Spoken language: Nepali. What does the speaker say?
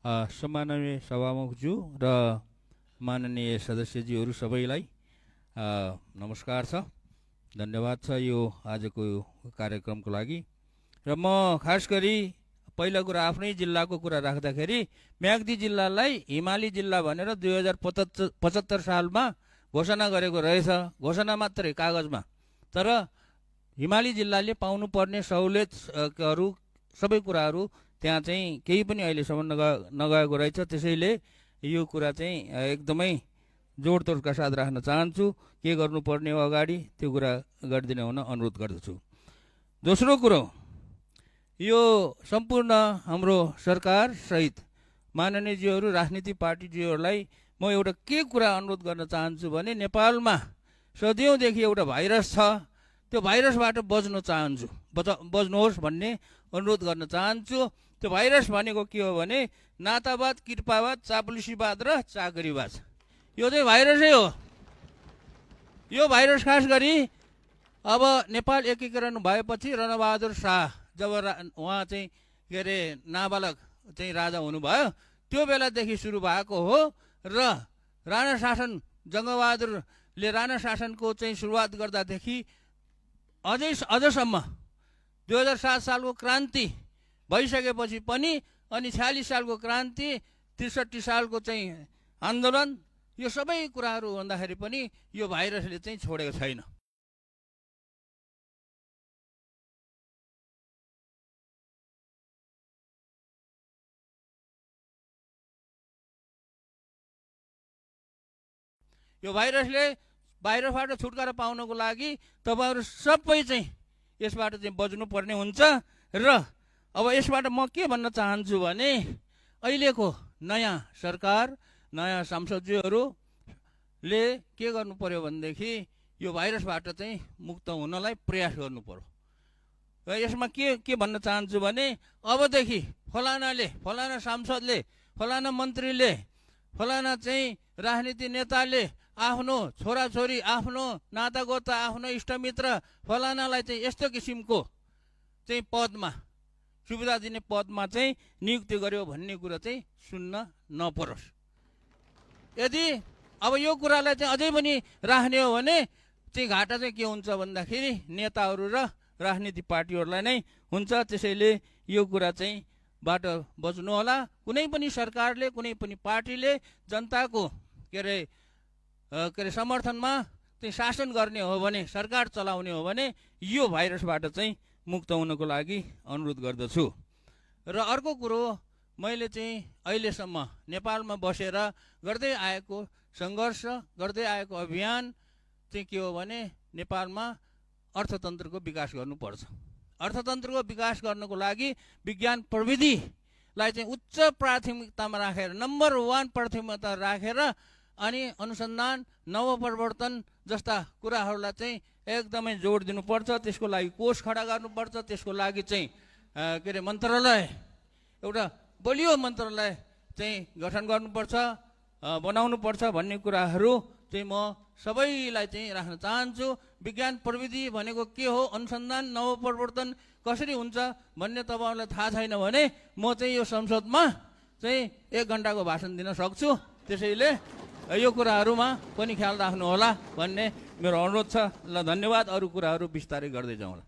सम्माननीय सभामुखज्यू र माननीय सदस्यज्यूहरू सबैलाई नमस्कार छ, धन्यवाद छ यो आजको कार्यक्रमको लागि। र म खास गरी पहिलो कुरा आफ्नै जिल्लाको कुरा राख्दाखेरि म्याग्दी जिल्लालाई हिमाली जिल्ला भनेर 2075 सालमा घोषणा गरेको रहेछ, घोषणा मात्रै कागजमा। तर हिमाली जिल्लाले पाउनुपर्ने सहुलियतहरू सबै कुराहरू त्यहाँ चाहिँ केही पनि अहिलेसम्म नगएको रहेछ। त्यसैले यो कुरा चाहिँ एकदमै जोडतोडका साथ राख्न चाहन्छु। के गर्नुपर्ने हो अगाडि त्यो कुरा गरिदिने हुन अनुरोध गर्दछु। दोस्रो कुरो, यो सम्पूर्ण हाम्रो सरकार सहित माननीयज्यूहरू राजनीतिक पार्टीज्यूहरूलाई म एउटा के कुरा अनुरोध गर्न चाहन्छु भने नेपालमा सदियौँदेखि एउटा भाइरस छ, त्यो भाइरसबाट बच्न चाहन्छु, बच्नुहोस् भन्ने अनुरोध गर्न चाहन्छु। त्यो भाइरस भनेको के हो भने नातावाद, कृपावाद, चाप्लुसीवाद र चाकरीवाद। यो चाहिँ भाइरसै हो। यो भाइरस खास गरी अब नेपाल एकीकरण भएपछि रणबहादुर शाह जब उहाँ चाहिँ के अरे नाबालक चाहिँ राजा हुनुभयो त्यो बेलादेखि सुरु भएको हो। र राणा शासन जङ्गबहादुरले राणा शासनको चाहिँ सुरुवात गर्दादेखि अझसम्म 2007 सालको क्रान्ति भइसकेपछि पनि, अनि 46 सालको क्रान्ति, 63 सालको चाहिँ आन्दोलन, यो सबै कुराहरू भन्दाखेरि पनि यो भाइरसले चाहिँ छोडेको छैन। यो भाइरसबाट छुटकारा पाउनको लागि तपाईहरु सबै चाहिँ यसबाट चाहिँ बच्नुपर्ने हुन्छ। र अब यसबाट म के भन्न चाहन्छु भने अहिलेको नयाँ सरकार, नयाँ सांसदज्यूहरूले के गर्नु पर्यो भनेदेखि यो भाइरसबाट चाहिँ मुक्त हुनलाई प्रयास गर्नु पर्यो। र यसमा के भन्न चाहन्छु भने अबदेखि फलानाले, फलाना सांसदले, फलाना मन्त्रीले, फलाना चाहिँ राजनीति नेताले आफ्नो छोराछोरी, आफ्नो नातागोता, आफ्नो इष्टमित्र फलानालाई चाहिँ यस्तो किसिमको चाहिँ पदमा, सुविधा दिने पदमा चाहिँ नियुक्ति गर्यो भन्ने कुरा चाहिँ सुन्न नपरोस्। यदि अब यो कुरालाई चाहिँ अझै पनि राख्ने हो भने चाहिँ घाटा चाहिँ के हुन्छ भन्दाखेरि नेताहरू र राजनीतिक पार्टीहरूलाई नै हुन्छ। त्यसैले यो कुरा चाहिँ बाट बच्नु होला। कुनै पनि सरकारले, कुनै पनि पार्टीले जनताको के अरे समर्थनमा चाहिँ शासन गर्ने हो भने, सरकार चलाउने हो भने यो भाइरसबाट चाहिँ मुक्त हुनको लागि अनुरोध गर्दछु। र अर्को कुरो, मैले चाहिँ अहिलेसम्म नेपालमा बसेर गर्दै आएको सङ्घर्ष, गर्दै आएको अभियान चाहिँ के हो भने नेपालमा अर्थतन्त्रको विकास गर्नुपर्छ। अर्थतन्त्रको विकास गर्नको लागि विज्ञान प्रविधिलाई चाहिँ उच्च प्राथमिकतामा राखेर, नम्बर 1 प्राथमिकता राखेर, अनि अनुसन्धान, नवप्रवर्तन जस्ता कुराहरूलाई चाहिँ एकदमै जोड दिनुपर्छ। त्यसको लागि कोष खडा गर्नुपर्छ। त्यसको लागि चाहिँ के अरे मन्त्रालय, एउटा बलियो मन्त्रालय चाहिँ गठन गर्नुपर्छ, बनाउनुपर्छ भन्ने कुराहरू चाहिँ म सबैलाई चाहिँ राख्न चाहन्छु। विज्ञान प्रविधि भनेको के हो, अनुसन्धान नवप्रवर्तन कसरी हुन्छ भन्ने तपाईँहरूलाई थाहा छैन भने म चाहिँ यो संसदमा चाहिँ 1 घन्टाको भाषण दिन सक्छु। त्यसैले यो कुराहरूमा पनि ख्याल राख्नु होला भन्ने मेरो अनुरोध छ। ल, धन्यवाद। अरू कुराहरू बिस्तारै गर्दै जाउँला।